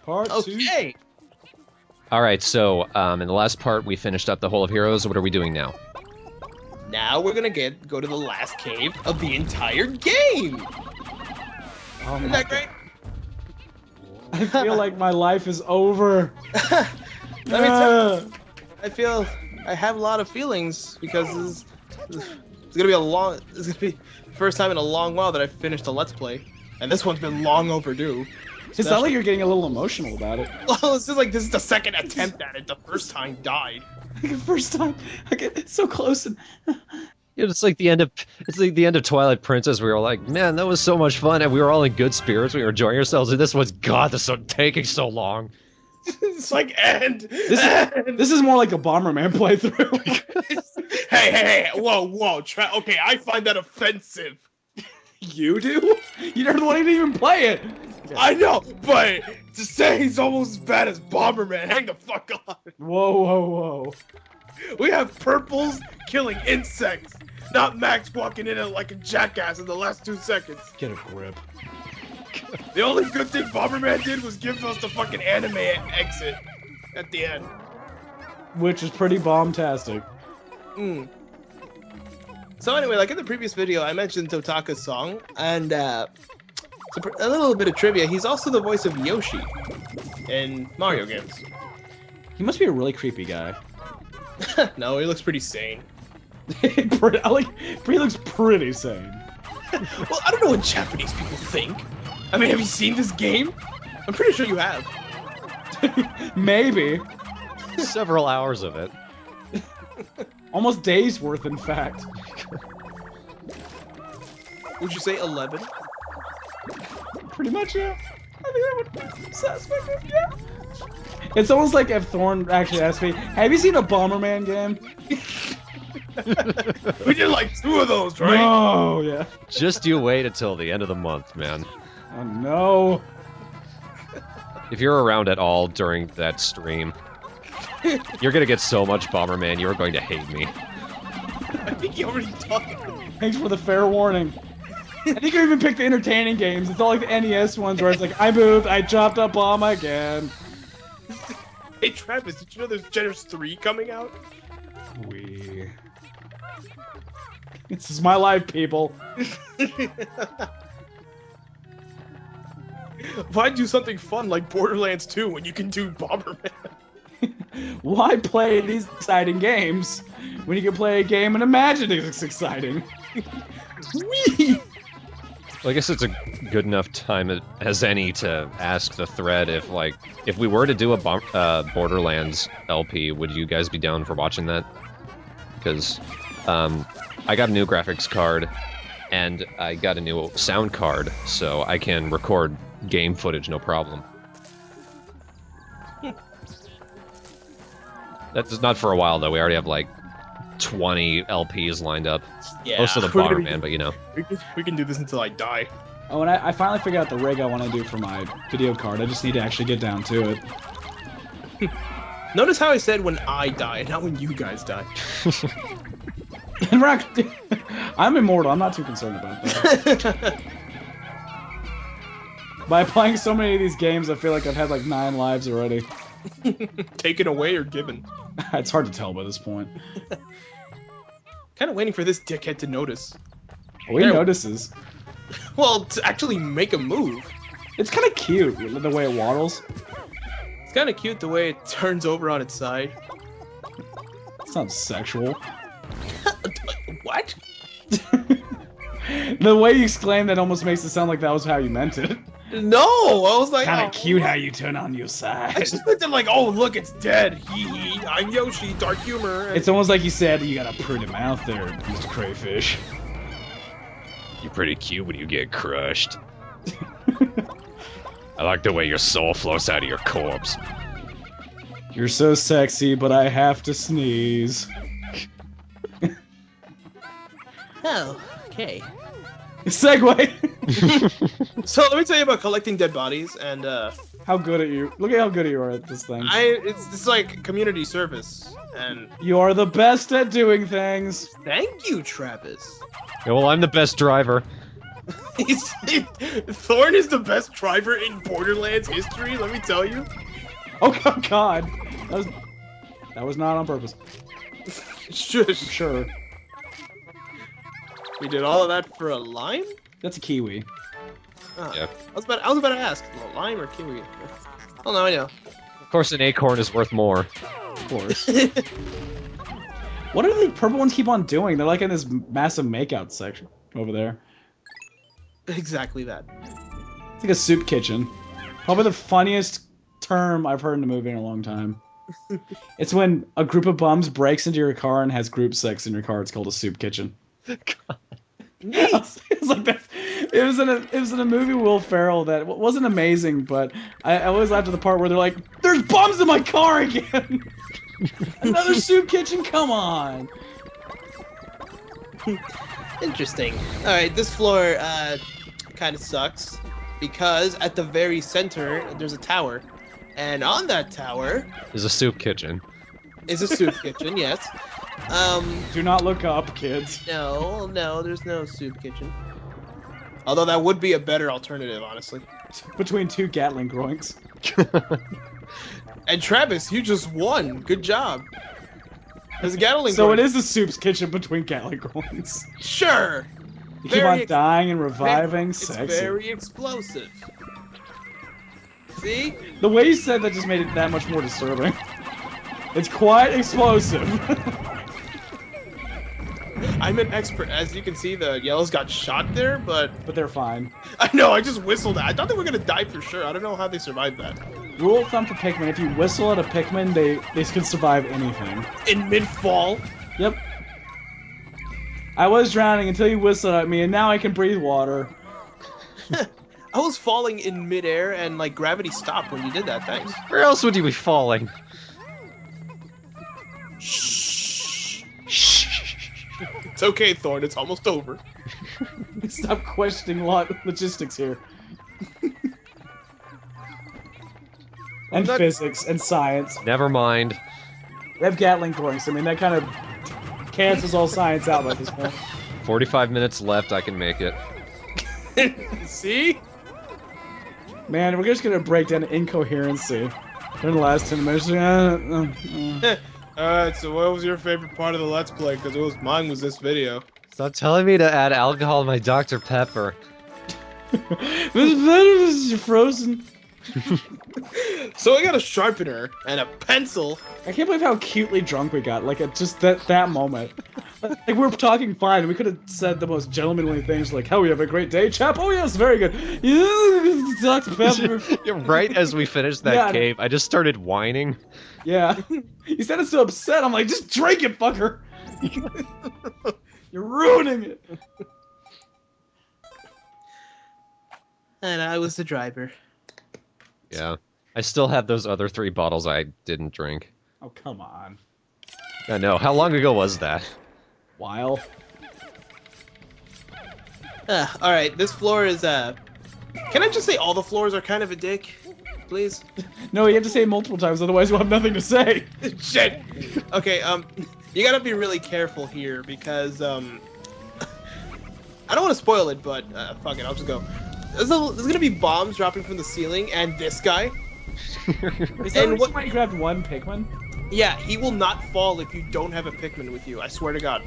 Part 2. Okay. All right, so in the last part, we finished up the Hole of Heroes. What are we doing now? Now we're gonna go to the last cave of the entire game. Oh Isn't my that great? I feel like my life is over. Let me tell you, I have a lot of feelings because it's gonna be the first time in a long while that I've finished a Let's Play, and this one's been long overdue. It sounds like you're getting a little emotional about it. Well, it's just like this is the second attempt at it. The first time died. Like the first time, I get so close and. It's like the end of Twilight Princess. We were like, man, that was so much fun, and we were all in good spirits. We were enjoying ourselves, and this one's this is taking so long. It's like end. This is more like a Bomberman playthrough. Hey, whoa, okay, I find that offensive. You do? You're the one who didn't even play it. I know, but to say he's almost as bad as Bomberman, hang the fuck on. Whoa. We have purples killing insects, not Max walking in it like a jackass in the last 2 seconds. Get a grip. The only good thing Bomberman did was give us the fucking anime exit at the end. Which is pretty bomb-tastic. So anyway, like in the previous video, I mentioned Totaka's song, and a little bit of trivia, he's also the voice of Yoshi in Mario games. He must be a really creepy guy. No, he looks pretty sane. He looks pretty sane. Well, I don't know what Japanese people think. I mean, have you seen this game? I'm pretty sure you have. Maybe. Several hours of it. Almost days worth, in fact. Would you say 11? Pretty much, yeah. I think that would be suspect, yeah. It's almost like if Thorn actually asked me, have you seen a Bomberman game? We did like 2 of those, right? Oh, yeah. Just you wait until the end of the month, man. Oh, no. If you're around at all during that stream, you're gonna get so much Bomberman, you're going to hate me. I think you already talked. Thanks for the fair warning. I think you even picked the entertaining games. It's all like the NES ones where it's like, I moved, I chopped a bomb again. Hey Travis, did you know there's Generous 3 coming out? This is my life, people. Why do something fun like Borderlands 2 when you can do Bomberman? Why play these exciting games when you can play a game and imagine it's exciting? Whee! Well, I guess it's a good enough time as any to ask the thread if we were to do a Borderlands LP, would you guys be down for watching that? Because I got a new graphics card and I got a new sound card, so I can record game footage no problem. That's not for a while though. We already have like 20 LPs lined up. Yeah, most of the Bomberman, but you know. We can do this until I die. Oh, and I finally figured out the rig I want to do for my video card. I just need to actually get down to it. Notice how I said when I die, not when you guys die. And we're not, I'm immortal. I'm not too concerned about that. By playing so many of these games, I feel like I've had like 9 lives already. Taken away or given? It's hard to tell by this point. Kind of waiting for this dickhead to notice. Well, he notices. Well, to actually make a move. It's kind of cute, the way it waddles. It's kind of cute the way it turns over on its side. It sounds sexual. What? The way you exclaimed that almost makes it sound like that was how you meant it. No, I was like, Kind of cute how you turn on your side. I just looked at like, oh look, it's dead. Hee hee. I'm Yoshi. Dark humor. It's almost like you said, you got a pretty mouth there, Mr. Crayfish. You're pretty cute when you get crushed. I like the way your soul flows out of your corpse. You're so sexy, but I have to sneeze. Oh, okay. Segway! So let me tell you about collecting dead bodies and How good at you. Look at how good you are at this thing. it's like community service and You are the best at doing things. thank you, Travis. Yeah, well, I'm the best driver. Thorn is the best driver in Borderlands history, let me tell you. Oh God, that was not on purpose. Shush. Sure, We did all of that for a lime? that's a kiwi. Oh, Yeah. I was about to ask, lime or kiwi? Oh no, I know. Of course, an acorn is worth more. Of course. What do the purple ones keep on doing? They're like in this massive makeout section over there. Exactly that. It's like a soup kitchen. Probably the funniest term I've heard in a movie in a long time. It's when a group of bums breaks into your car and has group sex in your car. It's called a soup kitchen. It's like that. It was in a movie with Will Ferrell that wasn't amazing, but I always laughed at the part where they're like, "There's bums in my car again." Another soup kitchen. Come on. Interesting. Alright, this floor kind of sucks because at the very center there's a tower, and on that tower Is a soup kitchen. is a soup kitchen. Yes. Do not look up, kids. No, there's no soup kitchen. Although that would be a better alternative, honestly. Between two Gatling groinks. And Travis, you just won. Good job. There's a Gatling So gun. it is the soup's kitchen between Gatling groinks. Sure. You keep on dying and reviving. It's Sexy. very explosive. See? The way you said that just made it that much more disturbing. It's quite explosive. I'm an expert. As you can see, the yellows got shot there, but But they're fine. I know, I just whistled. I thought they were gonna die for sure. I don't know how they survived that. Rule of thumb for Pikmin, if you whistle at a Pikmin, they can survive anything. In mid-fall? Yep. I was drowning until you whistled at me, and now I can breathe water. I was falling in midair, and like gravity stopped when you did that. Thanks. Where else would you be falling? Shh. It's okay, Thorn. It's almost over. Stop questioning logistics here. And not- physics and science. Never mind. We have Gatling groinks. I mean, that kind of cancels all science out at this point. 45 minutes left. I can make it. See? Man, we're just gonna break down incoherency in the last 10 minutes. Alright, so what was your favorite part of the Let's Play? Because mine was this video. Stop telling me to add alcohol to my Dr. Pepper. This is frozen. So I got a sharpener and a pencil. I can't believe how cutely drunk we got. Like, at just that moment. Like, we were talking fine. We could have said the most gentlemanly things, like, "How we have a great day, chap." "Oh yes, very good." Yeah, Dr. Pepper. Yeah, right as we finished that Yeah. cave, I just started whining. Yeah. You sounded so upset. I'm like, just drink it, fucker. You're ruining it. And I was the driver. Yeah. I still have those other 3 bottles I didn't drink. Oh, come on. I know. How long ago was that? While. Alright, this floor is, Can I just say all the floors are kind of a dick? Please? No, you have to say it multiple times, otherwise you'll have nothing to say. Shit! Okay, you gotta be really careful here, because, I don't want to spoil it, but, fuck it, I'll just go. There's gonna be bombs dropping from the ceiling, and this guy. Is that And why you grabbed one Pikmin? Yeah, he will not fall if you don't have a Pikmin with you, I swear to God.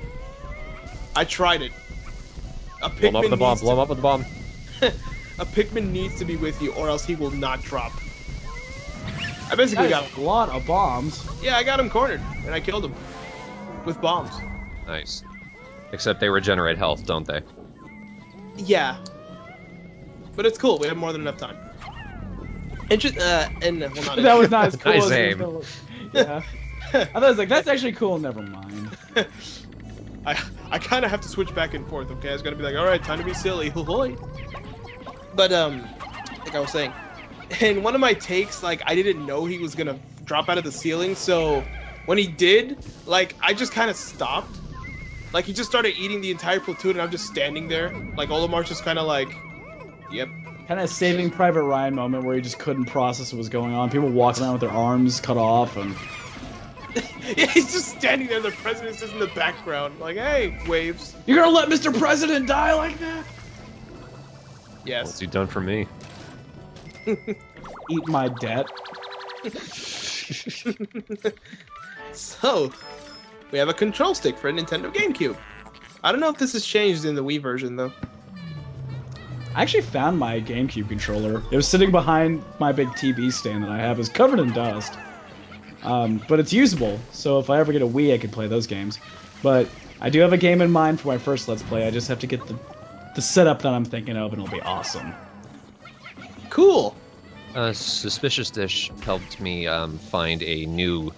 I tried it. A Blow him up with the bomb. Blow him up with the bomb. A Pikmin needs to be with you, or else he will not drop. I basically got a lot of bombs. Yeah, I got him cornered, and I killed him. With bombs. Nice. Except they regenerate health, don't they? Yeah. But it's cool, we have more than enough time. Well, not That was not as cool Nice as it aim. was. Yeah. I thought it was like, that's actually cool, never mind. I kind of have to switch back and forth, okay? I was gonna be like, alright, time to be silly. But, like I was saying, in one of my takes, like, I didn't know he was gonna drop out of the ceiling, so when he did, like, I just kind of stopped. Like, he just started eating the entire platoon, and I'm just standing there. Like, Olimar's just kind of like, yep. Kind of Saving Private Ryan moment where he just couldn't process what was going on. People walking around with their arms cut off, and... Yeah, he's just standing there, the president's just in the background, like, hey, waves. You're gonna let Mr. President die like that? Yes. What's he done for me? Eat my debt. So, we have a control stick for a Nintendo GameCube. I don't know if this has changed in the Wii version, though. I actually found my GameCube controller. It was sitting behind my big TV stand that I have. It's covered in dust. But it's usable, so if I ever get a Wii, I can play those games. But I do have a game in mind for my first Let's Play. I just have to get the setup that I'm thinking of, and it'll be awesome. Cool. Suspicious Dish helped me find a new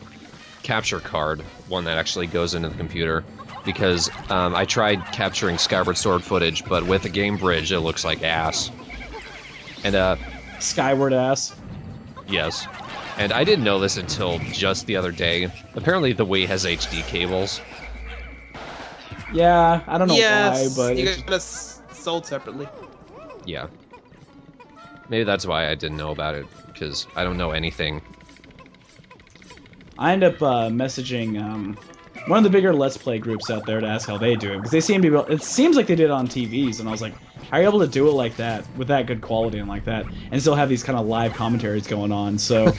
capture card, one that actually goes into the computer, because I tried capturing Skyward Sword footage, but with a game bridge, it looks like ass. And Skyward ass. yes. And I didn't know this until just the other day. Apparently the Wii has HD cables. Yeah, I don't know Yes, why, but you it's got us sold separately. Yeah. Maybe that's why I didn't know about it, because I don't know anything. I end up messaging one of the bigger Let's Play groups out there to ask how they do it, because they seem to be. It seems like they did it on TVs, and I was like, how are you able to do it like that, with that good quality and like that, and still have these kind of live commentaries going on? So,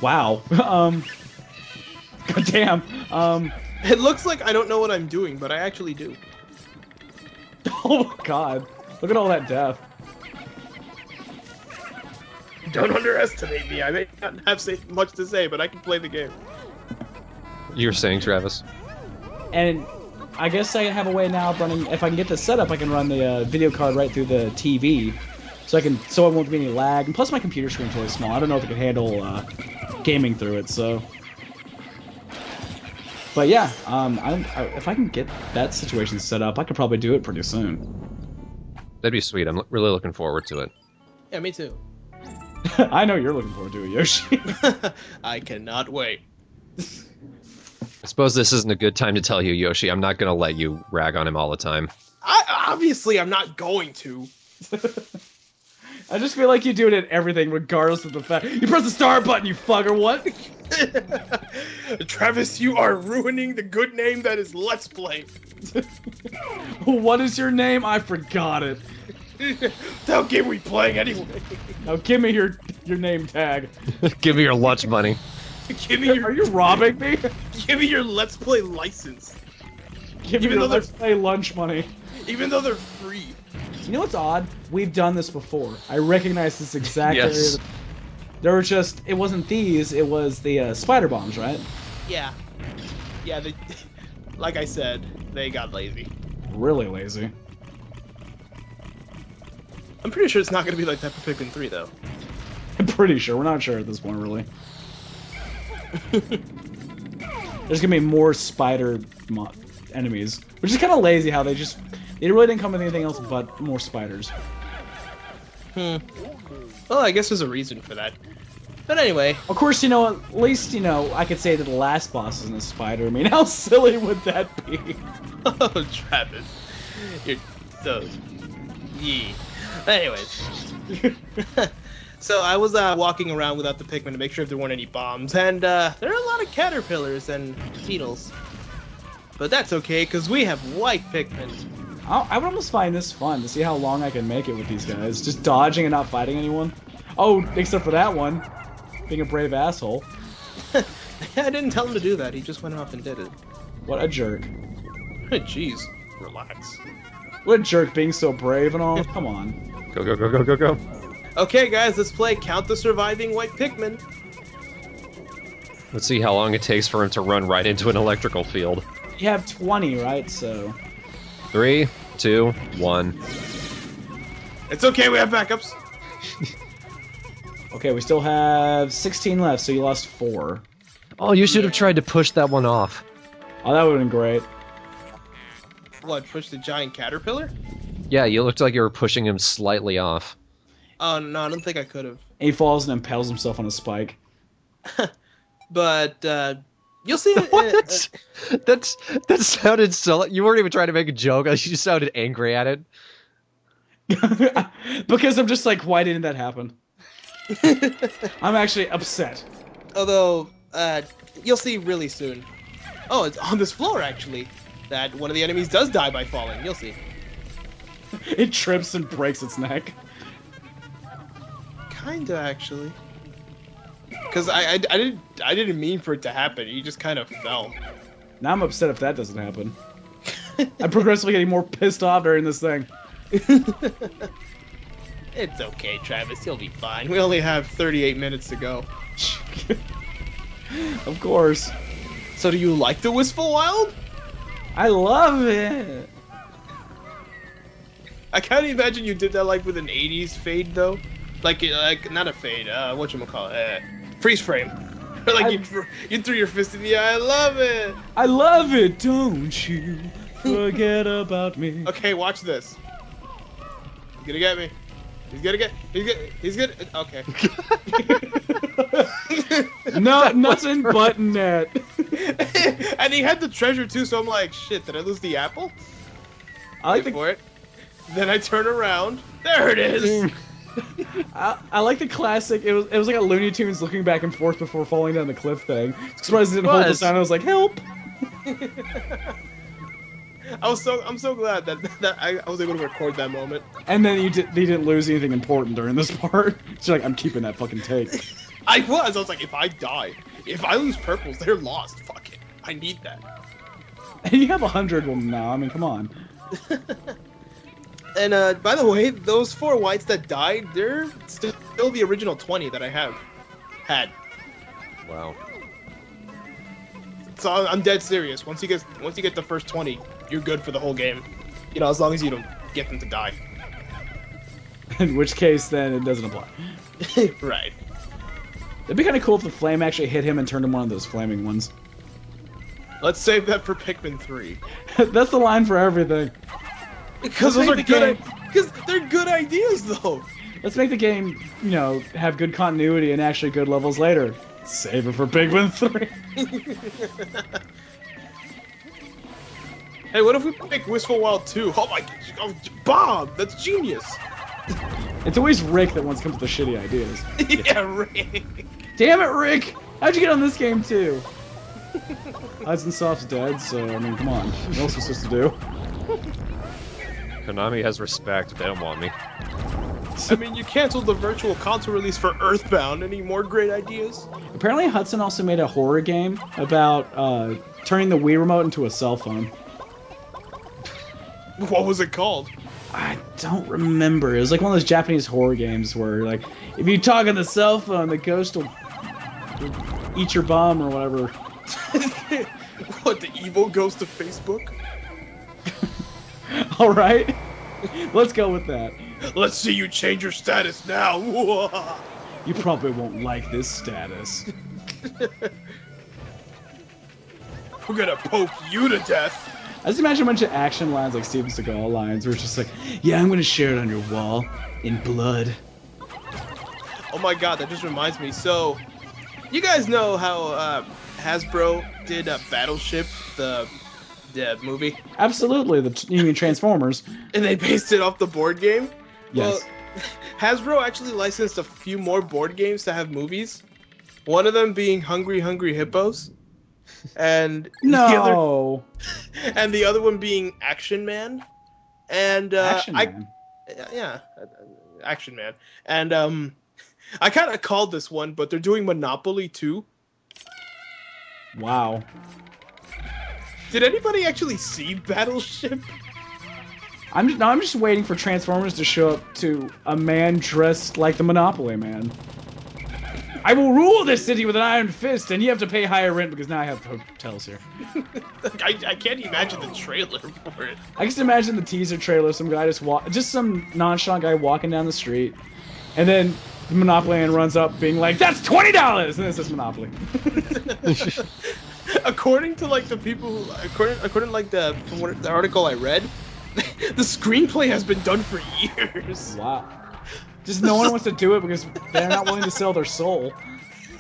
wow, goddamn, It looks like I don't know what I'm doing, but I actually do. oh my god, look at all that death. Don't underestimate me. I may not have much to say, but I can play the game. You're saying, Travis? And I guess I have a way now of running. If I can get this set up, I can run the video card right through the TV, so it won't be any lag. And plus, my computer screen's really small. I don't know if it can handle gaming through it. So, but yeah, if I can get that situation set up, I could probably do it pretty soon. That'd be sweet. I'm really looking forward to it. Yeah, me too. I know you're looking forward to it, Yoshi. I cannot wait. I suppose this isn't a good time to tell you, Yoshi. I'm not gonna let you rag on him all the time. Obviously, I'm not going to. I just feel like you do it at everything, regardless of the fact. You press the start button, you fucker, what? Travis, you are ruining the good name that is Let's Play. What is your name? I forgot it. How game we playing anyway? Now give me your name tag. Give me your lunch money. Give me your. Are you robbing me? Give me your Let's Play license. Give me Even your though Let's Play lunch money. Even though they're free. You know what's odd? We've done this before. I recognize this exact Yes. area. There were just, it wasn't these, it was the spider bombs, right? Yeah. Yeah, they, like I said, they got lazy. Really lazy. I'm pretty sure it's not going to be like that for Pikmin 3, though. I'm pretty sure. We're not sure at this point, really. There's gonna be more spider enemies, which is kind of lazy how they really didn't come with anything else but more spiders. Well, I guess there's a reason for that. But anyway. Of course, you know, at least, you know, I could say that the last boss isn't a spider. I mean, how silly would that be? Oh, Travis. You're so... Yee. Anyways. So I was walking around without the Pikmin to make sure if there weren't any bombs, and there are a lot of caterpillars and beetles. But that's okay, because we have white Pikmin. I would almost find this fun, to see how long I can make it with these guys. Just dodging and not fighting anyone. Oh, except for that one. Being a brave asshole. I didn't tell him to do that, he just went off and did it. What a jerk. Jeez, relax. What a jerk, being so brave and all. Come on. Go, go, go, go, go, go. Okay, guys, let's play Count the Surviving White Pikmin. Let's see how long it takes for him to run right into an electrical field. You have 20, right? So... 3, 2, 1. It's okay, we have backups. Okay, we still have 16 left, so you lost 4. Oh, you should have tried to push that one off. Oh, that would have been great. What, push the giant caterpillar? Yeah, you looked like you were pushing him slightly off. Oh, no, I don't think I could have. He falls and impales himself on a spike. But, you'll see it. What? That sounded so... You weren't even trying to make a joke. You just sounded angry at it. Because I'm just like, why didn't that happen? I'm actually upset. Although, you'll see really soon. Oh, it's on this floor, actually. That one of the enemies does die by falling. You'll see. It trips and breaks its neck. Kinda, actually. Because I didn't mean for it to happen. He just kind of fell. Now I'm upset if that doesn't happen. I'm progressively getting more pissed off during this thing. It's okay, Travis. You'll be fine. We only have 38 minutes to go. Of course. So do you like the Wistful Wild? I love it. I can't imagine you did that like with an 80s fade though. Like not a fade, whatchamacallit, freeze frame. Or like you threw your fist in the air. I love it. I love it, don't you forget about me. Okay, watch this. He's gonna get me. He's gonna okay. No, nothing but net. And he had the treasure too, so I'm like, shit, did I lose the apple? I like Wait for it. Then I turn around. There it is. I like the classic. It was like a Looney Tunes looking back and forth before falling down the cliff thing. Surprised it didn't hold the sound. I was like, help. I'm so glad that I was able to record that moment. And then they didn't lose anything important during this part. So like, I'm keeping that fucking take. I was like, if I die, if I lose purples, they're lost. Fuck it. I need that. And you have 100 of them now. I mean, come on. And by the way, those 4 whites that died, they're still the original 20 that I had. Wow. So I'm dead serious. Once you get the first 20, you're good for the whole game. You know, as long as you don't get them to die. In which case, then it doesn't apply. Right. It'd be kind of cool if the flame actually hit him and turned him one of those flaming ones. Let's save that for Pikmin 3. That's the line for everything. Because those are good. Because they're good ideas, though. Let's make the game, you know, have good continuity and actually good levels later. Save it for Pikmin 3. Hey, what if we pick Wistful Wild 2? Oh my, Bob, that's genius. It's always Rick that wants to come up with the shitty ideas. Yeah, Rick. Damn it, Rick! How'd you get on this game too? Hudson Soft's dead, so I mean, come on. What else are we supposed to do? Konami has respect, but they don't want me. I mean, you canceled the virtual console release for Earthbound. Any more great ideas? Apparently Hudson also made a horror game about turning the Wii remote into a cell phone. What was it called? I don't remember. It was like one of those Japanese horror games where, like, if you talk on the cell phone, the ghost will eat your bum or whatever. What, the evil ghost of Facebook? Alright. Let's go with that. Let's see you change your status now. You probably won't like this status. We're gonna poke you to death. I just imagine a bunch of action lines like Steven Seagal lines where it's just like, yeah, I'm gonna share it on your wall in blood. Oh my god, that just reminds me. So, you guys know how Hasbro did Battleship, the movie? Absolutely. You mean Transformers? And they based it off the board game? Yes. Well, Hasbro actually licensed a few more board games to have movies. One of them being Hungry Hungry Hippos. And no. The other one being Action Man. And Action Man. Yeah, Action Man. And I kind of called this one, but they're doing Monopoly 2. Wow. Did anybody actually see Battleship? I'm just waiting for Transformers to show up to a man dressed like the Monopoly Man. I will rule this city with an iron fist, and you have to pay higher rent because now I have hotels here. I can't imagine the trailer for it. I just imagine the teaser trailer, some guy just some nonchalant guy walking down the street, and then the Monopoly Man runs up being like, "That's $20!" And it says Monopoly. According to like the people who, according to like the article I read, the screenplay has been done for years. Wow. Just no one wants to do it because they're not willing to sell their soul.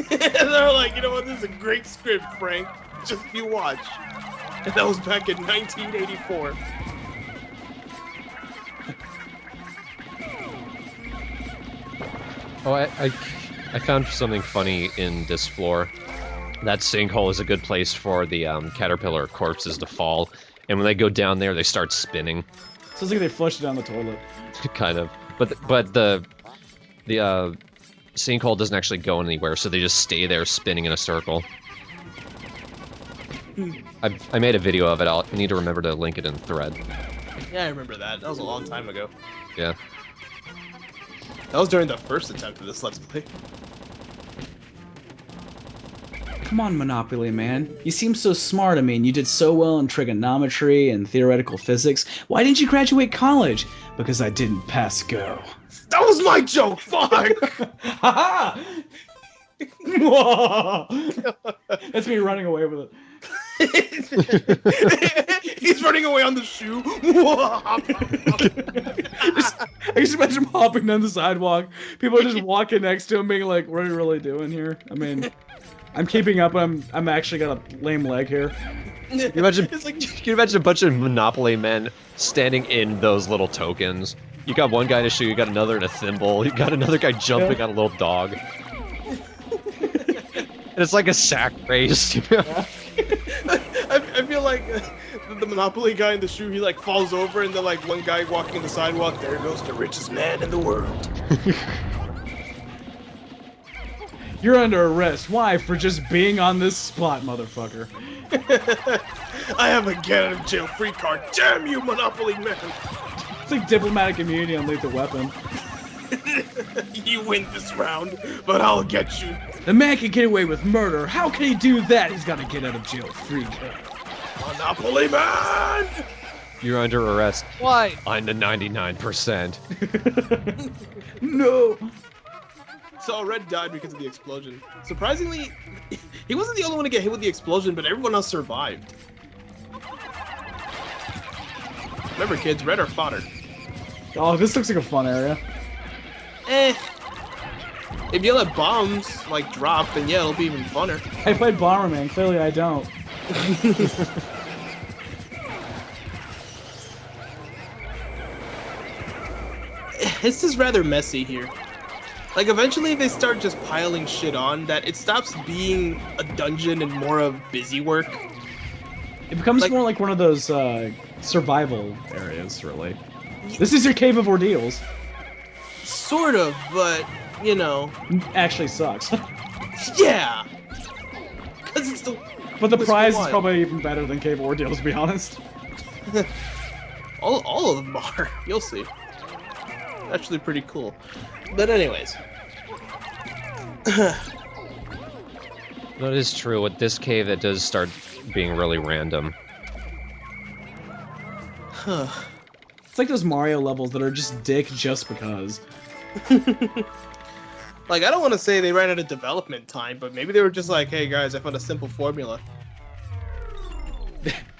They're like, you know what, this is a great script, Frank. Just you watch. And that was back in 1984. Oh, I found something funny in this floor. That sinkhole is a good place for the caterpillar corpses to fall, and when they go down there, they start spinning. Sounds like they flushed it down the toilet. Kind of. But the sinkhole doesn't actually go anywhere, so they just stay there spinning in a circle. I made a video of it. I need to remember to link it in the thread. Yeah, I remember that. That was a long time ago. Yeah. That was during the first attempt of this Let's Play. Come on, Monopoly Man. You seem so smart. I mean, you did so well in trigonometry and theoretical physics. Why didn't you graduate college? Because I didn't pass go. That was my joke! Fuck! Haha! That's me running away with it. He's running away on the shoe. I just imagine him hopping down the sidewalk. People are just walking next to him, being like, "What are you really doing here?" I mean, I'm keeping up. I'm actually got a lame leg here. Can you imagine a bunch of Monopoly men standing in those little tokens? You got one guy in a shoe, you got another in a thimble, you got another guy jumping on a little dog. And it's like a sack race. You know? I feel like the Monopoly guy in the shoe, he like falls over, and then like one guy walking the sidewalk, there goes the richest man in the world. You're under arrest. Why? For just being on this spot, motherfucker. I have a get out of jail free card. Damn you, Monopoly man! It's like diplomatic immunity on Lethal Weapon. You win this round, but I'll get you. The man can get away with murder. How can he do that? He's got to get out of jail free card. Monopoly man! You're under arrest. Why? I'm the 99%. No. So Red died because of the explosion. Surprisingly, he wasn't the only one to get hit with the explosion, but everyone else survived. Remember, kids, red or fodder? Oh, this looks like a fun area. If you let bombs, like, drop, then yeah, it'll be even funner. I played Bomberman. Clearly I don't. It's just rather messy here. Like, eventually they start just piling shit on that it stops being a dungeon and more of busy work. It becomes Like- more like one of those survival areas, really. This is your cave of ordeals. Sort of, but, you know, Actually sucks. yeah! Because it's the... But the Which prize is one? probably even better than cave of ordeals, to be honest. All of them are. You'll see. Actually pretty cool. But anyways. That is true. With this cave, it does start being really random. It's like those Mario levels that are just dick just because. Like, I don't want to say they ran out of development time, but maybe they were just like, hey guys, I found a simple formula.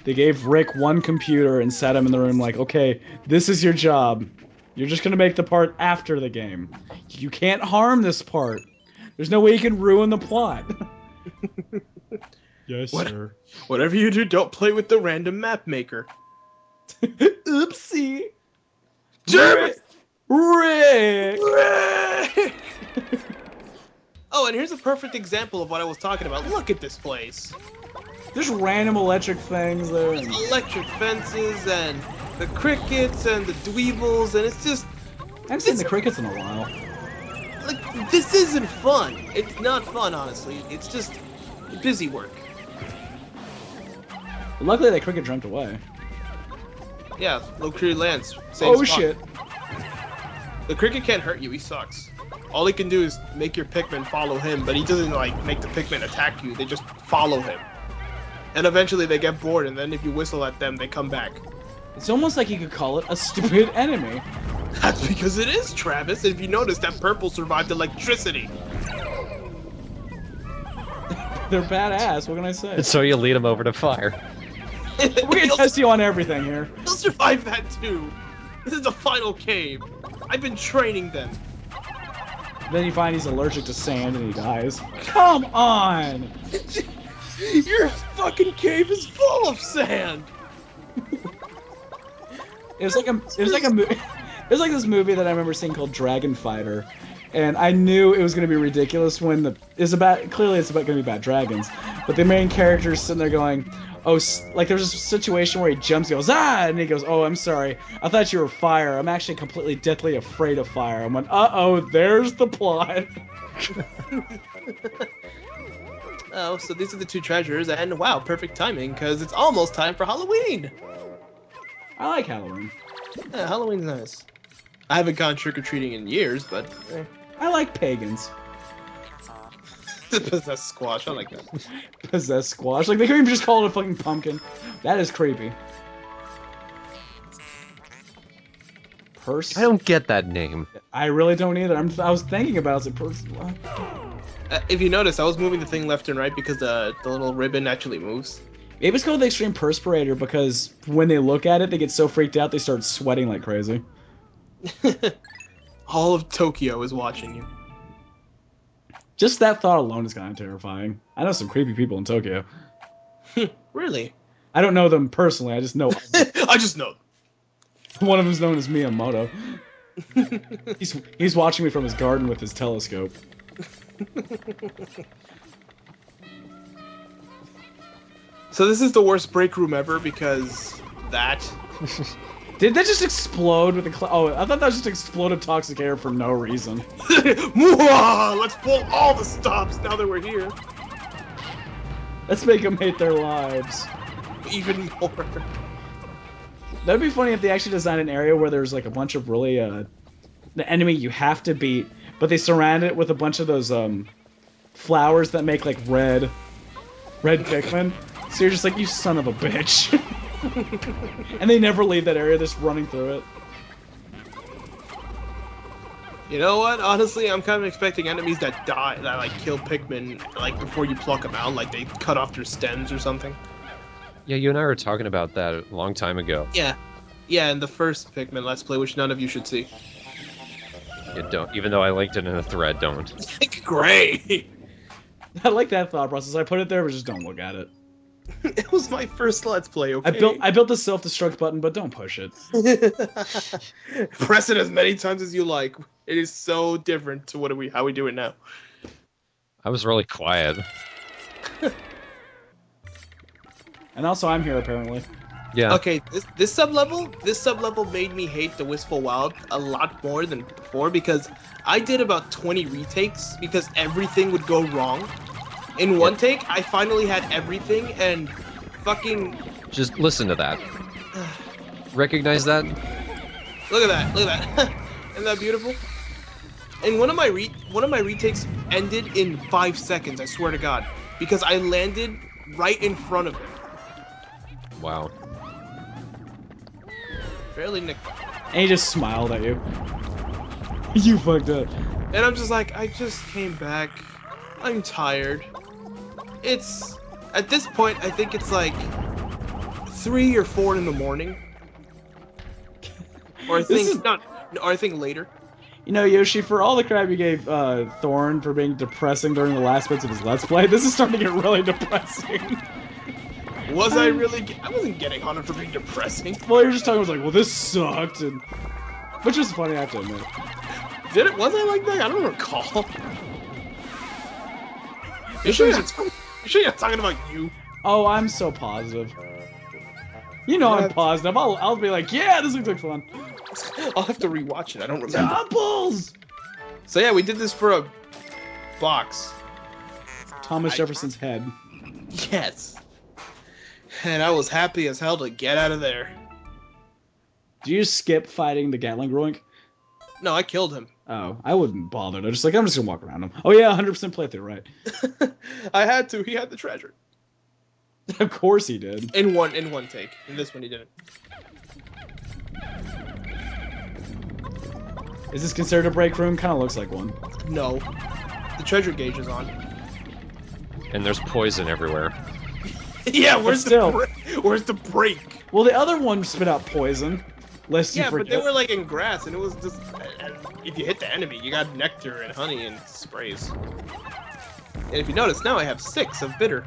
They gave Rick one computer and sat him in the room like, okay, this is your job. You're just gonna make the part after the game. You can't harm this part. There's no way you can ruin the plot. Yes, sir. Whatever you do, don't play with the random map maker. Oopsie. Damn it! Rick! Oh, and here's a perfect example of what I was talking about. Look at this place. There's random electric things there. And... Electric fences and the crickets and the dweebles, and it's just I haven't seen the crickets in a while. like, this isn't fun. It's not fun, honestly. It's just busy work. Luckily, that cricket jumped away. Yeah, Low Crew Lance. Same Oh spot. shit! The cricket can't hurt you. He sucks. All he can do is make your Pikmin follow him, but he doesn't like make the Pikmin attack you. They just follow him. And eventually they get bored, and then if you whistle at them, they come back. It's almost like you could call it a stupid enemy. That's because it is, Travis. And if you notice, that purple survived electricity. They're badass. What can I say? And so you lead them over to fire. We're gonna He'll- test you on everything here. He'll survive that too. This is the final cave. I've been training them. Then you find he's allergic to sand and he dies. Come on! Your fucking cave is full of sand. It was like this movie that I remember seeing called Dragon Fighter, and I knew it was gonna be ridiculous when clearly it's about gonna be about dragons, but the main character's sitting there going, oh, like there's a situation where he jumps, goes, ah, and he goes, oh, I'm sorry. I thought you were fire. I'm actually completely deathly afraid of fire. I went, uh-oh, there's the plot. Oh, so these are the two treasures, and wow, perfect timing, because it's almost time for Halloween. I like Halloween. Yeah, Halloween's nice. I haven't gone trick-or-treating in years, but... I like pagans. Possessed squash, I like that. Possessed squash. Like, they couldn't even just call it a fucking pumpkin. That is creepy. Purse? I don't get that name. I really don't either. I was thinking about it. I was like, purse, what? If you notice, I was moving the thing left and right because the little ribbon actually moves. Maybe it's called the Extreme Perspirator because when they look at it, they get so freaked out they start sweating like crazy. All of Tokyo is watching you. Just that thought alone is kind of terrifying. I know some creepy people in Tokyo. Really? I don't know them personally, I just know. I just know. One of them's known as Miyamoto. He's watching me from his garden with his telescope. So this is the worst break room ever because that. Did that just explode with a oh, I thought that was just exploded toxic air for no reason. Let's pull all the stops now that we're here. Let's make them hate their lives. Even more. That'd be funny if they actually designed an area where there's like a bunch of really the enemy you have to beat, but they surround it with a bunch of those flowers that make like red Pikmin. So you're just like, you son of a bitch. And they never leave that area, just running through it. You know what? Honestly, I'm kind of expecting enemies that die, that like kill Pikmin, like before you pluck them out, like they cut off their stems or something. Yeah, you and I were talking about that a long time ago. Yeah, in the first Pikmin Let's Play, which none of you should see. You don't, even though I linked it in a thread, don't. Great! I like that thought process. I put it there, but just don't look at it. It was my first Let's Play, okay? I built the self-destruct button, but don't push it. Press it as many times as you like. It is so different to how we do it now. I was really quiet. And also, I'm here apparently. Yeah. Okay, this sub-level made me hate the Wistful Wild a lot more than before because I did about 20 retakes because everything would go wrong. In one take, I finally had everything and fucking... Just listen to that. Recognize that? Look at that, look at that. Isn't that beautiful? And one of my retakes ended in 5 seconds, I swear to God. Because I landed right in front of it. Wow. Barely nicked. And he just smiled at you. You fucked up. And I'm just like, I just came back. I'm tired. It's... At this point, I think it's like 3 or 4 in the morning. Or I think or I think later. You know, Yoshi, for all the crap you gave Thorn for being depressing during the last bits of his Let's Play, this is starting to get really depressing. Was I really? I wasn't getting on it for being depressing. Well, you're just talking about like, well, this sucked, and which was funny, I have to admit. Did it? Was I like that? I don't recall. You sure you're not talking about you? Oh, I'm so positive. You know I'm positive. I'll be like, yeah, this looks like fun. I'll have to rewatch it. I don't remember. Apples! So yeah, we did this for a box. Thomas Jefferson's head. Yes. And I was happy as hell to get out of there. Do you skip fighting the Gatling Groink? No, I killed him. Oh, I wouldn't bother. I'm just gonna walk around him. Oh yeah, 100% playthrough, right? I had to. He had the treasure. Of course he did. In one take. In this one, he didn't. Is this considered a break room? Kind of looks like one. No. The treasure gauge is on. And there's poison everywhere. Yeah, where's the break? Well, the other one spit out poison. Lest you Yeah, forget. but they were like in grass, and it was just... If you hit the enemy, you got nectar and honey and sprays. And if you notice, now I have 6 of bitter.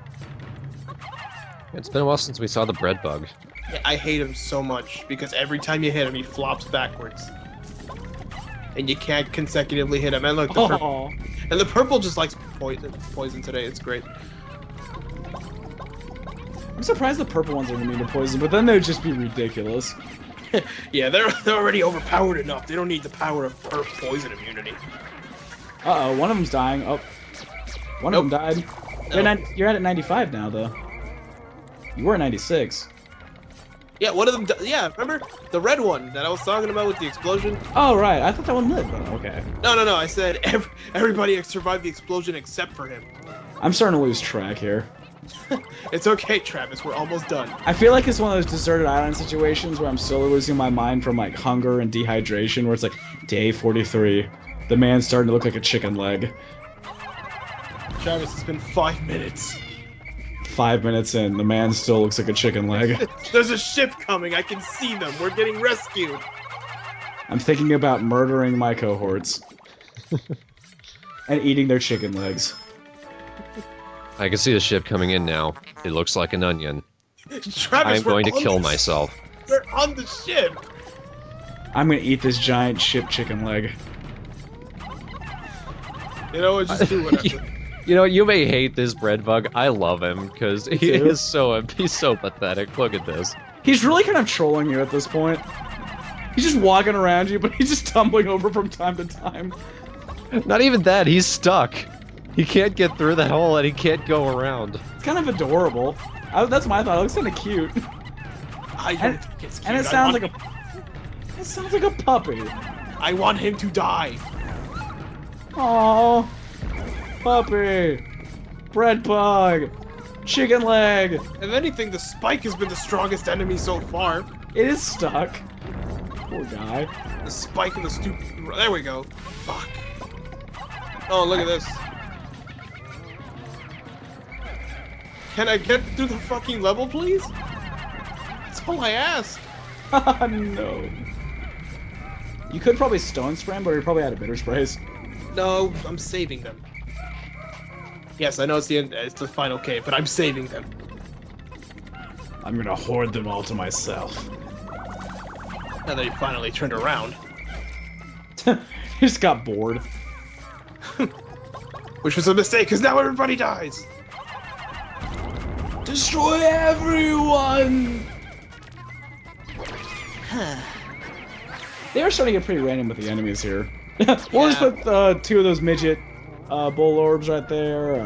It's been a while since we saw the bread bug. Yeah, I hate him so much, because every time you hit him, he flops backwards. And you can't consecutively hit him. And look, the purple just likes poison today. It's great. I'm surprised the purple ones are immune to poison, but then they would just be ridiculous. Yeah, they're already overpowered enough. They don't need the power of poison immunity. Uh-oh, one of them's dying. Oh. One of them died. You're at 95 now, though. You were at 96. Yeah, one of them. Yeah, remember the red one that I was talking about with the explosion? Oh, right. I thought that one lived, though. Okay. No. I said everybody survived the explosion except for him. I'm starting to lose track here. It's okay, Travis. We're almost done. I feel like it's one of those deserted island situations where I'm slowly losing my mind from, like, hunger and dehydration, where it's like, day 43. The man's starting to look like a chicken leg. Travis, it's been 5 minutes. 5 minutes in, the man still looks like a chicken leg. There's a ship coming. I can see them. We're getting rescued. I'm thinking about murdering my cohorts. And eating their chicken legs. I can see the ship coming in now. It looks like an onion. Travis, I'm going to kill myself. We're on the ship. I'm gonna eat this giant ship chicken leg. You know what? Just do whatever. You know, you may hate this bread bug. I love him because he's so pathetic. Look at this. He's really kind of trolling you at this point. He's just walking around you, but he's just tumbling over from time to time. Not even that. He's stuck. He can't get through the hole and he can't go around. It's kind of adorable. That's my thought. It looks kind of cute. I don't think it's cute. And it sounds like a. It sounds like a puppy. I want him to die. Aww. Puppy. Bread bug. Chicken leg. If anything, the spike has been the strongest enemy so far. It is stuck. Poor guy. The spike and the stupid. There we go. Fuck. Oh, look at this. Can I get through the fucking level, please? That's all I ask. No. You could probably stone spray him, but you're probably out of bitter sprays. No, I'm saving them. Yes, I know it's the end. It's the final cave, but I'm saving them. I'm gonna hoard them all to myself. Now that he finally turned around. He just got bored. Which was a mistake, because now everybody dies. Destroy everyone! They are starting to get pretty random with the enemies here. We'll just put two of those midget bull orbs right there.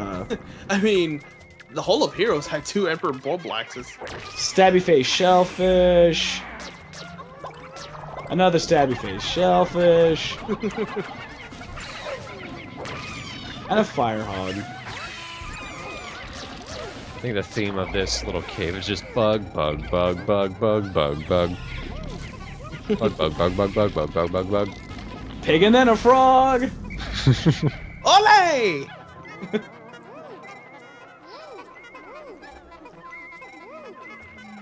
I mean, the whole of Heroes had 2 Emperor Bull Blaxes. Stabby face shellfish. Another stabby face shellfish. And a fire hog. I think the theme of this little cave is just bug, bug, bug, bug, bug, bug, bug. Bug, bug, bug, bug, bug, bug, bug, bug, bug. Pig and then a frog! Ole!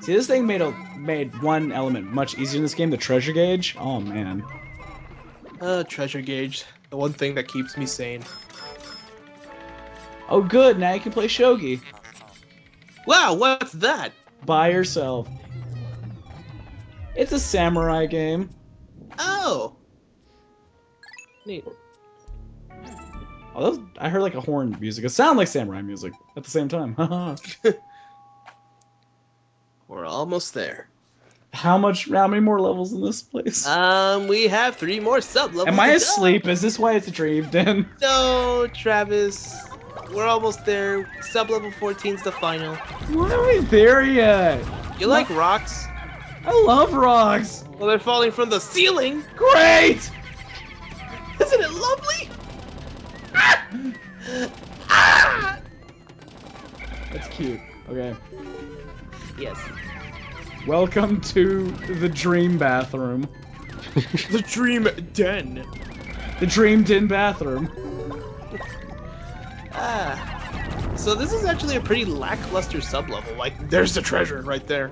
See, this thing made one element much easier in this game, the treasure gauge. Oh, man. Treasure gauge. The one thing that keeps me sane. Oh, good, now you can play shogi. Wow, what's that? By yourself. It's a samurai game. Oh. Neat. Oh, I heard like a horn music. It sounded like samurai music at the same time. We're almost there. How many more levels in this place? We have 3 more sub-levels. Am I asleep? Is this why it's dreamed in? No, Travis. We're almost there. Sub-level 14's the final. Why are we there yet? You like rocks? I love rocks. Well, they're falling from the ceiling. Great! Isn't it lovely? Ah! Ah! That's cute. Okay. Yes. Welcome to the dream bathroom. The dream den. The dream den bathroom. So this is actually a pretty lackluster sub-level. Like, there's the treasure right there.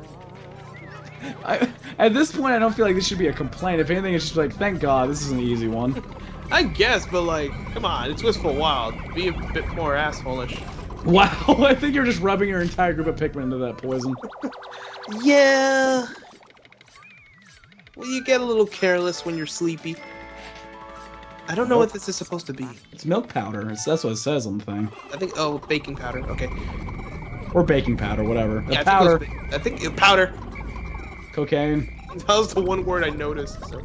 At this point, I don't feel like this should be a complaint. If anything, it's just like, thank God, this is an easy one. I guess, but like, come on, it's Wistful Wild. Be a bit more asshole-ish. Wow, I think you're just rubbing your entire group of Pikmin into that poison. Yeah. Well, you get a little careless when you're sleepy. I don't know what this is supposed to be. It's milk powder. That's what it says on the thing. I think, oh, baking powder. Okay. Or baking powder, whatever. Yeah, Powder. I think powder. Cocaine. That was the one word I noticed. So.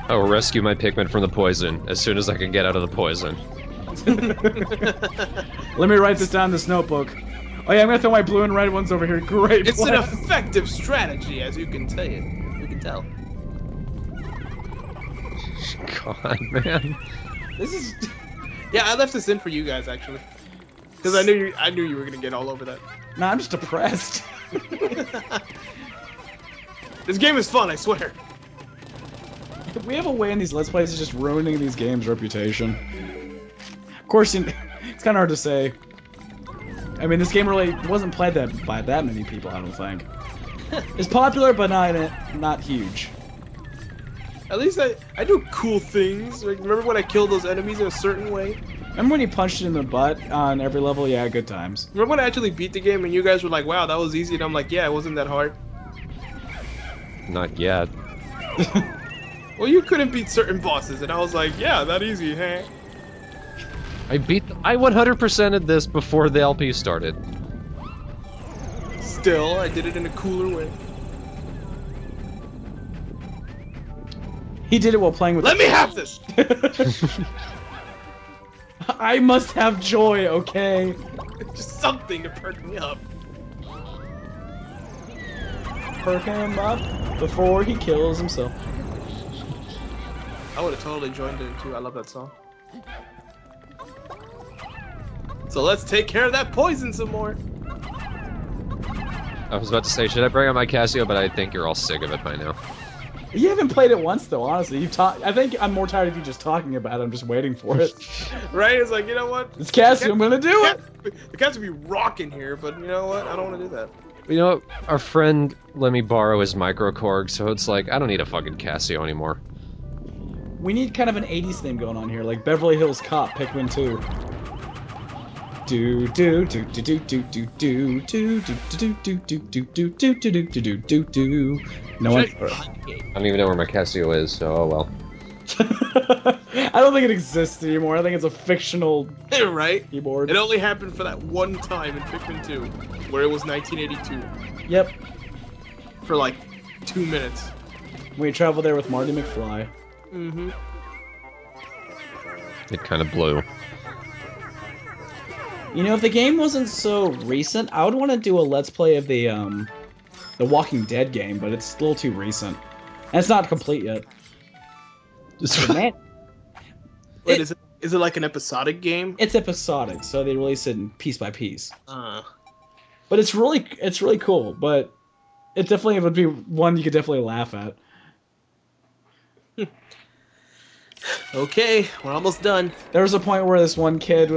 I will rescue my Pikmin from the poison as soon as I can get out of the poison. Let me write this down in this notebook. Oh yeah, I'm gonna throw my blue and red ones over here. Great It's an plan. effective strategy, as you can tell. God, man. This is. Yeah, I left this in for you guys actually, because I knew you were gonna get all over that. Nah, I'm just depressed. This game is fun, I swear. We have a way in these Let's Plays of just ruining these games' reputation. Of course, it's kind of hard to say. I mean, this game really wasn't played by that many people, I don't think. It's popular, but not huge. At least I do cool things. Like, remember when I killed those enemies in a certain way? Remember when you punched it in the butt on every level? Yeah, good times. Remember when I actually beat the game and you guys were like, wow, that was easy, and I'm like, yeah, it wasn't that hard. Not yet. Well, you couldn't beat certain bosses, and I was like, yeah, that easy, huh? I 100%ed this before the LP started. Still, I did it in a cooler way. He did it while playing with. Let me have this! I must have joy, okay? Just something to perk me up. Perk him up before he kills himself. I would have totally joined it too. I love that song. So let's take care of that poison some more. I was about to say, should I bring out my Casio, but I think you're all sick of it by now. You haven't played it once though, honestly. I think I'm more tired of you just talking about it. I'm just waiting for it. Right? It's like, you know what? It's Cassie, I'm gonna do it! The cats would be rocking here, but you know what? I don't want to do that. You know, our friend let me borrow his microcorg, so it's like, I don't need a fucking Casio anymore. We need kind of an 80s theme going on here, like Beverly Hills Cop, Pikmin 2. Do do do do do do do do do do do do do do do do do do do do. No one. I don't even know where my Casio is, so oh well. I don't think it exists anymore. I think it's a fictional Right? keyboard. It only happened for that one time in Pikmin 2, where it was 1982. Yep. For like 2 minutes. We travel there with Marty McFly. Mm-hmm. It kind of blew. You know, if the game wasn't so recent, I would want to do a Let's Play of the Walking Dead game, but it's a little too recent. And it's not complete yet. Man, Wait, is it like an episodic game? it's episodic, so they release it in piece by piece. But it's really cool, but it definitely would be one you could definitely laugh at. okay, we're almost done. There was a point where this one kid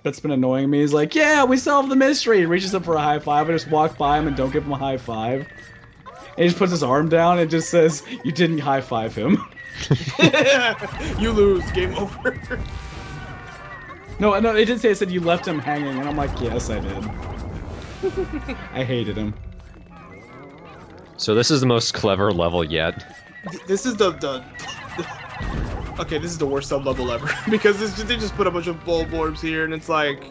that's been annoying me is like, yeah, we solved the mystery. He reaches up for a high five. I just walk by him and don't give him a high five. And he just puts his arm down and just says, you didn't high five him. You lose. Game over. No, it did say, it said you left him hanging, and I'm like, yes, I did. I hated him. So this is the most clever level yet. This is the okay, this is the worst sub-level ever. Because they just put a bunch of bulb orbs here, and it's like...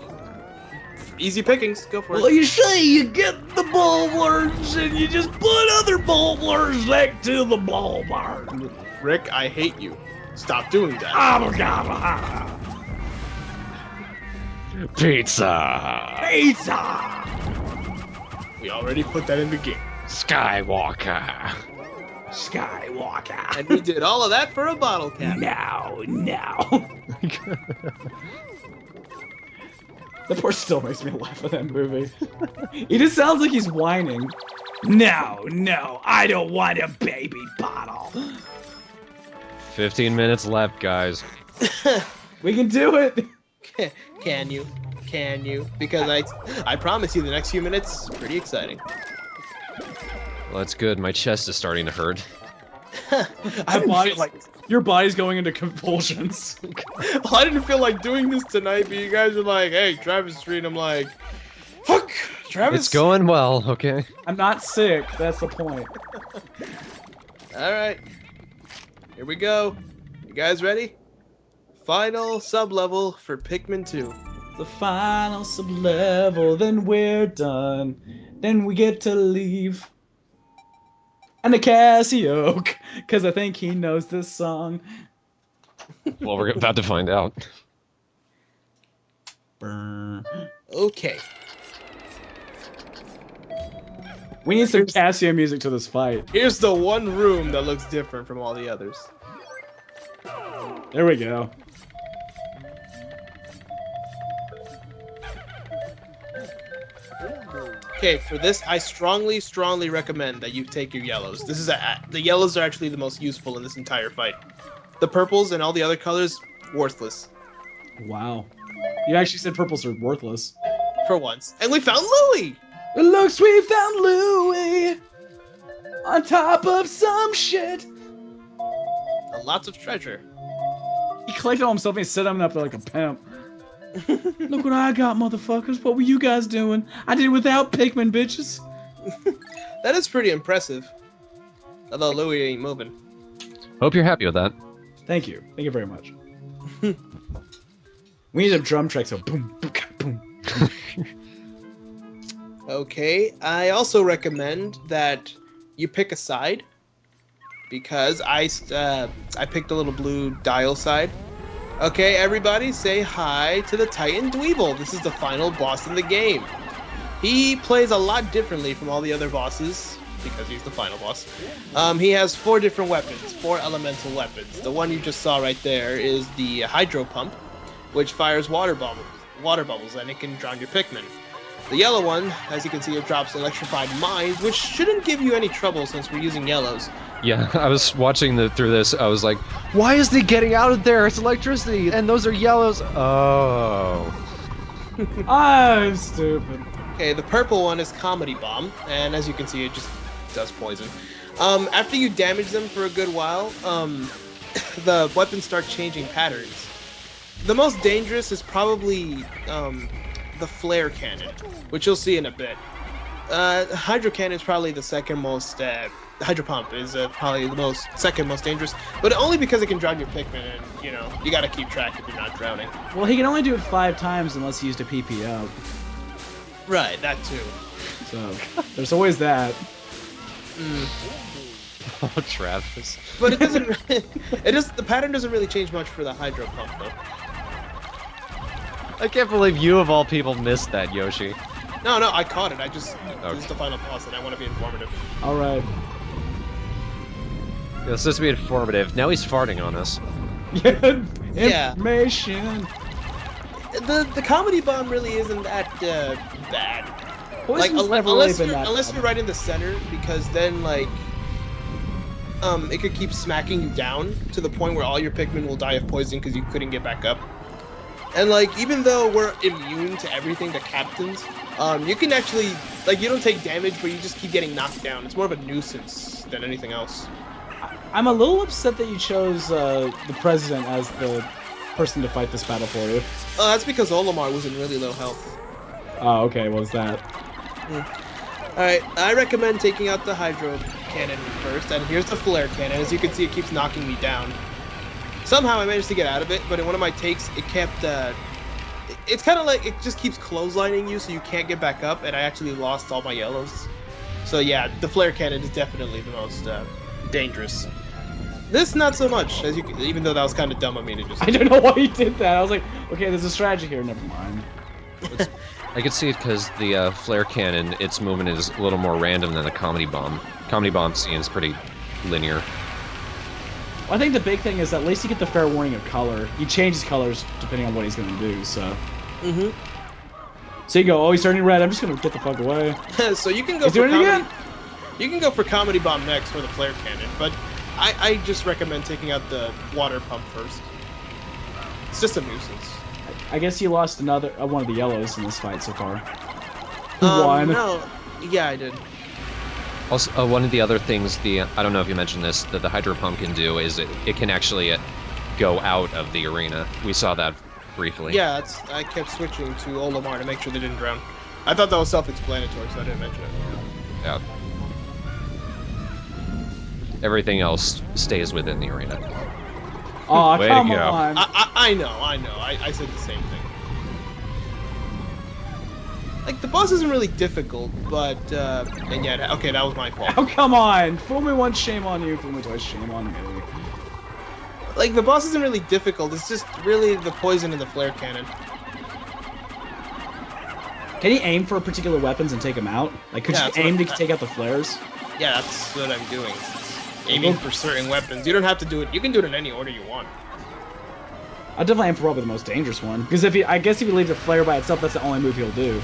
easy pickings, go for it. Well, you say you get the bulblers, and you just put other bulblers next to the bulblers. Rick, I hate you. Stop doing that. Pizza! Pizza! We already put that in the game. Skywalker! Skywalker. And we did all of that for a bottle cap. Now. The part still makes me laugh at that movie. He just sounds like he's whining. No, I don't want a baby bottle. 15 minutes left, guys. We can do it. Can you? Can you? Because I promise you the next few minutes is pretty exciting. Well, that's good. My chest is starting to hurt. Your body's going into convulsions. Well, I didn't feel like doing this tonight, but you guys were like, hey, Travis Street. I'm like, fuck, Travis. It's going well, okay? I'm not sick, that's the point. Alright. Here we go. You guys ready? Final sub-level for Pikmin 2. The final sub-level, then we're done. Then we get to leave. And the Casio, because I think he knows this song. Well, we're about to find out. Brr. Okay. We need some Casio music to this fight. Here's the one room that looks different from all the others. There we go. Okay, for this, I strongly, strongly recommend that you take your yellows. This is the yellows are actually the most useful in this entire fight. The purples and all the other colors, worthless. Wow. You actually said purples are worthless. For once. And we found Louie! It looks we found Louie on top of some shit. And lots of treasure. He collected all himself and he's set him up like a pimp. Look what I got, motherfuckers. What were you guys doing? I did it without Pikmin, bitches. That is pretty impressive. Although Louie ain't moving. Hope you're happy with that. Thank you. Thank you very much. We need a drum track, so boom, boom, boom. Okay, I also recommend that you pick a side. Because I picked the little blue dial side. Okay, everybody, say hi to the Titan Dweeble. This is the final boss in the game. He plays a lot differently from all the other bosses, because he's the final boss. He has 4 different weapons, 4 elemental weapons. The one you just saw right there is the Hydro Pump, which fires water bubbles, and it can drown your Pikmin. The yellow one, as you can see, it drops Electrified Mines, which shouldn't give you any trouble since we're using yellows. Yeah, I was watching through this. I was like, why is he getting out of there? It's electricity, and those are yellows. Oh. I'm stupid. Okay, the purple one is Comedy Bomb, and as you can see, it just does poison. After you damage them for a good while, the weapons start changing patterns. The most dangerous is probably the Flare Cannon, which you'll see in a bit. Hydro Cannon is probably the second most. Hydro Pump is probably the second most dangerous, but only because it can drown your Pikmin, and you know you gotta keep track if you're not drowning. Well, he can only do it 5 times unless he used a PPO. Right, that too. So there's always that. Oh, Travis. But it doesn't. The pattern doesn't really change much for the Hydro Pump though. I can't believe you of all people missed that, Yoshi. No, I caught it. This is the final boss, and I want to be informative. All right. Yeah, it's supposed to be informative. Now he's farting on us. Yeah. Information. The Comedy Bomb really isn't that bad. Poison's never really been that unless bad. you're right in the center, because then like it could keep smacking you down to the point where all your Pikmin will die of poison because you couldn't get back up. And like even though we're immune to everything, the captains, you can actually you don't take damage, but you just keep getting knocked down. It's more of a nuisance than anything else. I'm a little upset that you chose the president as the person to fight this battle for you. That's because Olimar was in really low health. Oh, okay. What was that? Alright, I recommend taking out the Hydro Cannon first, and here's the Flare Cannon. As you can see, it keeps knocking me down. Somehow I managed to get out of it, but in one of my takes, it kept, it's kind of like it just keeps clotheslining you, so you can't get back up, and I actually lost all my yellows. So yeah, the Flare Cannon is definitely the most dangerous. This, not so much, as even though that was kind of dumb of me to just... I don't know why you did that. I was like, okay, there's a strategy here. Never mind. I could see it because the flare cannon, its movement is a little more random than the comedy bomb. Comedy bomb scene is pretty linear. Well, I think the big thing is that at least you get the fair warning of color. He changes colors depending on what he's going to do, so... So you go, oh, he's turning red, I'm just going to get the fuck away. So you can go He's for doing it again? You can go for Comedy Bomb next for the Flare Cannon, but I just recommend taking out the Water Pump first. It's just a nuisance. I guess you lost another one of the yellows in this fight so far. One. No. Yeah, I did. Also, one of the other things, I don't know if you mentioned this, that the Hydro Pump can do is it can actually go out of the arena. We saw that briefly. Yeah, I kept switching to Olimar to make sure they didn't drown. I thought that was self-explanatory, so I didn't mention it. Yeah. Everything else stays within the arena. Aw, Way to come go. on. I know. I said the same thing. Like, the boss isn't really difficult, but, and yeah, okay, that was my fault. Oh, come on! Fool me once, shame on you. Fool me twice, shame on me. Like, the boss isn't really difficult, it's just really the poison in the flare cannon. Can you aim for particular weapons and take them out? Like, could Yeah, you that's what aim to I- take out the flares? Yeah, that's what I'm doing. Aiming for certain weapons. You don't have to do it, you can do it in any order you want. I'll definitely aim for probably the most dangerous one. Because I guess if you leave the flare by itself, that's the only move he'll do.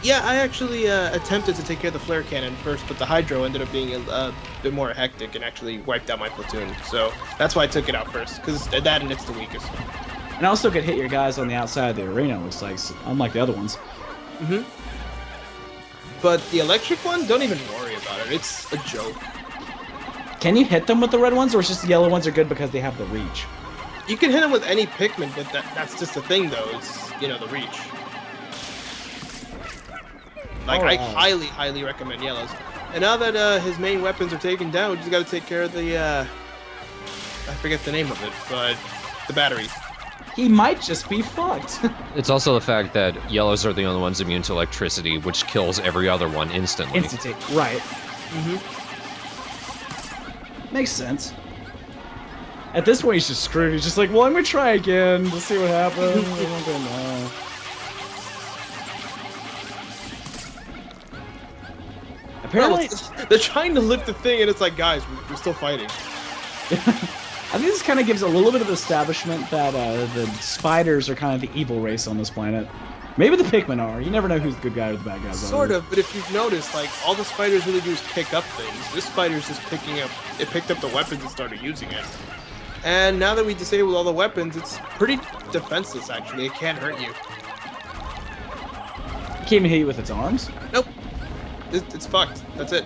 Yeah, I actually attempted to take care of the flare cannon first, but the hydro ended up being a bit more hectic and actually wiped out my platoon. So that's why I took it out first, because that and it's the weakest. And also could hit your guys on the outside of the arena, looks like, unlike the other ones. Mm-hmm. But the electric one, don't even worry about it. It's a joke. Can you hit them with the red ones, or it's just the yellow ones are good because they have the reach? You can hit them with any Pikmin, but that's just the thing, though. It's, you know, the reach. Like, Alright. I highly, highly recommend yellows. And now that his main weapons are taken down, we just gotta take care of the, I forget the name of it, but the battery. He might just be fucked. It's also the fact that yellows are the only ones immune to electricity, which kills every other one instantly. Institute, right. Mm-hmm. Makes sense. At this point, he's just screwed. He's just like, well, I'm gonna try again. Let's see what happens. I don't know. Apparently, They're trying to lift the thing, and it's like, guys, we're still fighting. I think this kind of gives a little bit of establishment that the spiders are kind of the evil race on this planet. Maybe the Pikmin are. You never know who's the good guy or the bad guys. Sort of, but if you've noticed, like, all the spiders really do is pick up things. This spider's just picking up, it picked up the weapons and started using it. And now that we disabled all the weapons, it's pretty defenseless, actually. It can't hurt you. It can't even hit you with its arms. Nope. It's fucked. That's it.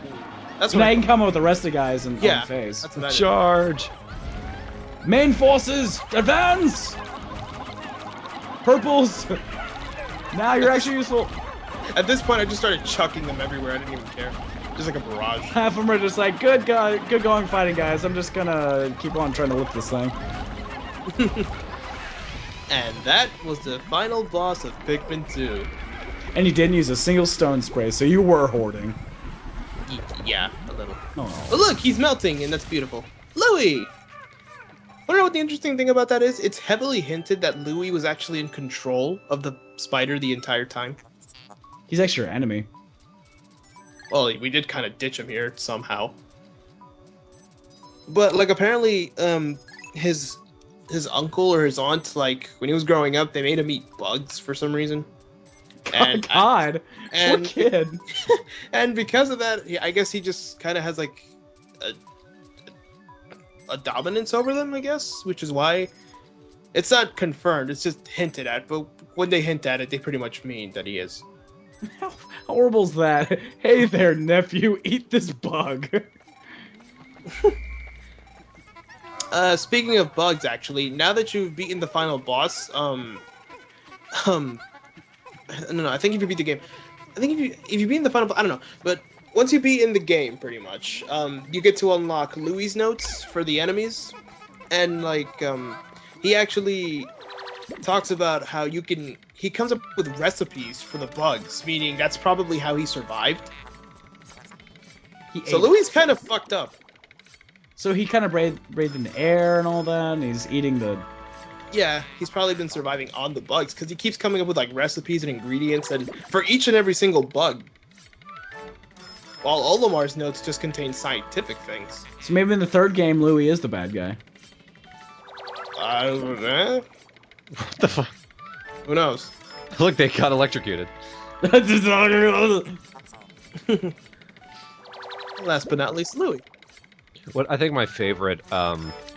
That's So what now I you can come up with the rest of the guys and Yeah, phase. that's what I did. Charge! Main forces, advance! Purples! Now you're actually useful. At this point, I just started chucking them everywhere. I didn't even care. Just like a barrage. Half of them are just like, good going fighting, guys. I'm just gonna keep on trying to lift this thing. And that was the final boss of Pikmin 2. And you didn't use a single stone spray, so you were hoarding. Yeah, a little. Oh. But look, he's melting, and that's beautiful. Louis! Wanna know what the interesting thing about that is? It's heavily hinted that Louis was actually in control of the spider the entire time. He's actually your enemy. Well, we did kind of ditch him here somehow. But like apparently, his uncle or his aunt, like when he was growing up, they made him eat bugs for some reason. Oh, God. and Poor kid. and because of that, I guess he just kind of has like a dominance over them, I guess, which is why it's not confirmed. It's just hinted at. But when they hint at it, they pretty much mean that he is. How horrible's that? Hey there, nephew, eat this bug. Speaking of bugs, actually, now that you've beaten the final boss, no, I think if you beat the game, I think if you beat the final, I don't know, but once you beat in the game, pretty much, you get to unlock Louis' notes for the enemies, and like, he actually talks about how he comes up with recipes for the bugs, meaning that's probably how he survived. So Louis kind of fucked up. So he kind of breathed in the air and all that, and he's eating the... Yeah, he's probably been surviving on the bugs, because he keeps coming up with like recipes and ingredients and for each and every single bug. While Olimar's notes just contain scientific things. So maybe in the third game, Louis is the bad guy. What the fuck? Who knows? Look, they got electrocuted. Last but not least, Louis. What I think my favorite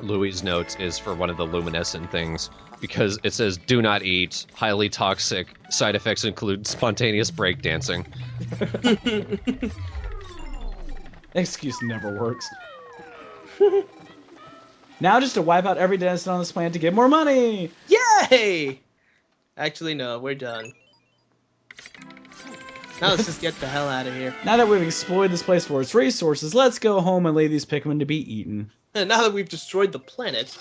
Louis' notes is for one of the luminescent things, because it says, "Do not eat. Highly toxic. Side effects include spontaneous breakdancing." Excuse never works. Now just to wipe out every dentist on this planet to get more money! Yay! Actually, no, we're done. Now let's just get the hell out of here. Now that we've exploited this place for its resources, let's go home and leave these Pikmin to be eaten. And now that we've destroyed the planet,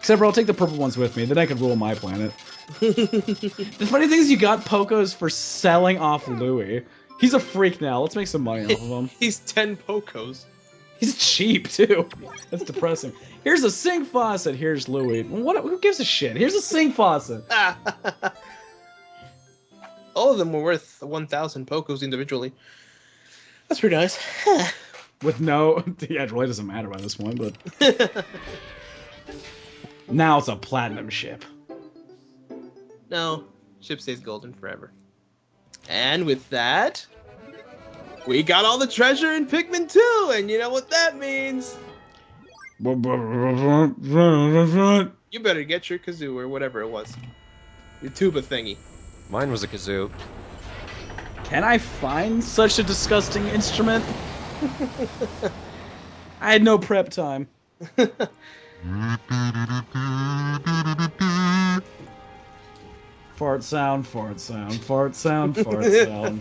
Except for I'll take the purple ones with me, then I could rule my planet. The funny thing is you got Pocos for selling off Louis. He's a freak now. Let's make some money off of him. He's 10 Pocos. He's cheap, too. That's depressing. Here's a sink faucet. Here's Louis. Who gives a shit? Here's a sink faucet. All of them were worth 1,000 Pocos individually. That's pretty nice. With no... Yeah, it really doesn't matter by this point, but... Now it's a platinum ship. No, ship stays golden forever. And with that, we got all the treasure in Pikmin 2, and you know what that means. You better get your kazoo or whatever it was. Your tuba thingy. Mine was a kazoo. Can I find such a disgusting instrument? I had no prep time. Fart sound, fart sound, fart sound, fart sound.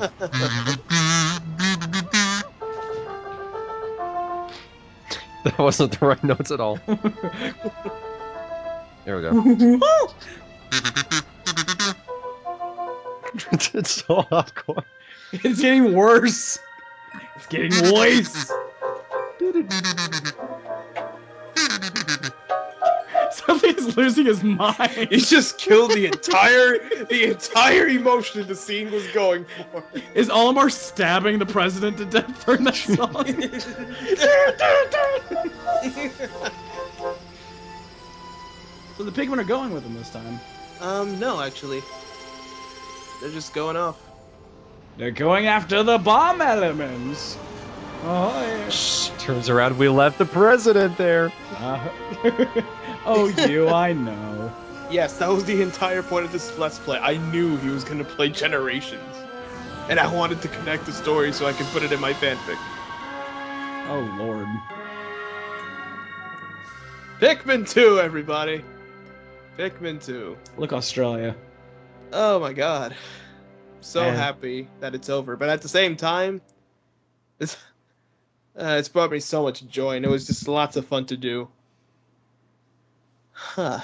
That wasn't the right notes at all. There we go. It's so hardcore. It's getting worse. It's getting worse. Something's losing his mind. He just killed the entire emotion the scene was going for. Is Olimar stabbing the president to death during that song? So the Pikmin are going with him this time. No, actually. They're just going off. They're going after the bomb elements. Oh, yeah. Shh, turns around, we left the president there. Oh, you, I know. Yes, that was the entire point of this Let's Play. I knew he was gonna play Generations. And I wanted to connect the story so I could put it in my fanfic. Oh, Lord. Pikmin 2, everybody! Pikmin 2. Look, Australia. Oh my god. So Man. happy that it's over. But at the same time, it's brought me so much joy, and it was just lots of fun to do. Huh.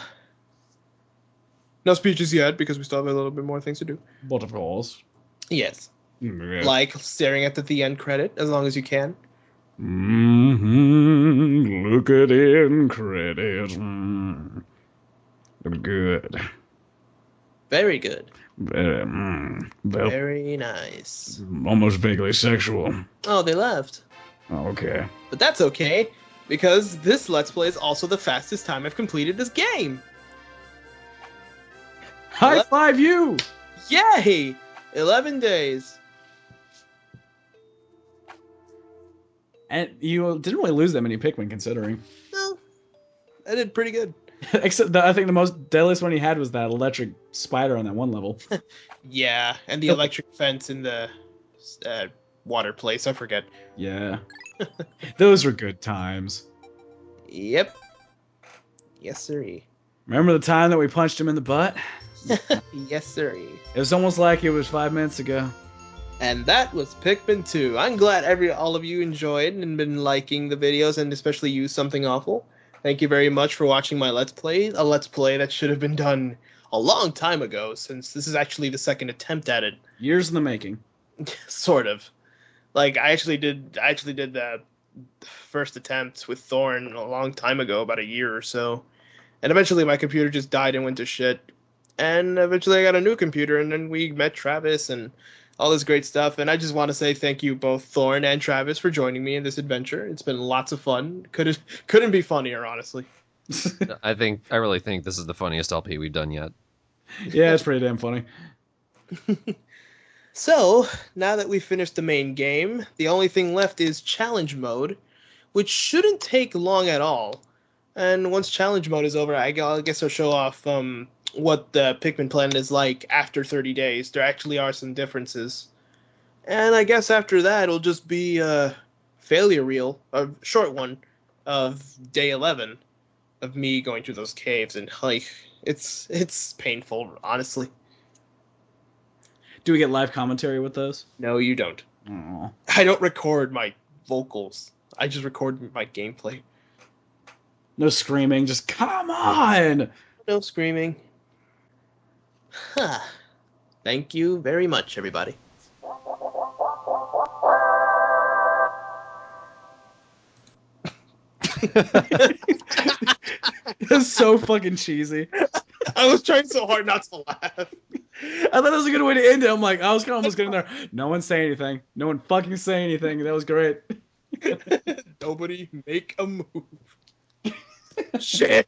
No speeches yet, because we still have a little bit more things to do. But of course. Yes. Yeah. Like staring at the end credit, as long as you can. Look at in credit. Good. Very good. Very nice. almost vaguely sexual. Oh, they left. Okay. But that's okay, because this Let's Play is also the fastest time I've completed this game. High five you! Yay! 11 days. And you didn't really lose that many Pikmin, considering. No, I did pretty good. Except I think the most deadliest one he had was that electric spider on that one level. Yeah, and the electric fence in the water place, I forget. Yeah. Those were good times. Yep. Yes, sirree. Remember the time that we punched him in the butt? Yes, sirree. It was almost like it was 5 minutes ago. And that was Pikmin 2. I'm glad all of you enjoyed and been liking the videos, and especially you, Something Awful. Thank you very much for watching my Let's Play. A Let's Play that should have been done a long time ago, since this is actually the second attempt at it. Years in the making. Sort of. Like, I actually did the first attempt with Thorn a long time ago, about a year or so. And eventually my computer just died and went to shit. And eventually I got a new computer, and then we met Travis and all this great stuff. And I just want to say thank you, both Thorn and Travis, for joining me in this adventure. It's been lots of fun. Couldn't be funnier, honestly. I really think this is the funniest LP we've done yet. Yeah, it's pretty damn funny. So, now that we've finished the main game, the only thing left is challenge mode, which shouldn't take long at all. And once challenge mode is over, I guess I'll show off what the Pikmin planet is like after 30 days. There actually are some differences. And I guess after that, it'll just be a failure reel, a short one, of day 11 of me going through those caves. And, like, it's painful, honestly. Do we get live commentary with those? No, you don't. Aww. I don't record my vocals. I just record my gameplay. No screaming, just come on! No screaming. Thank you very much, everybody. That's so fucking cheesy. I was trying so hard not to laugh. I thought that was a good way to end it. I'm like, I was kind of almost getting there. No one say anything. No one fucking say anything. That was great. Nobody make a move. Shit.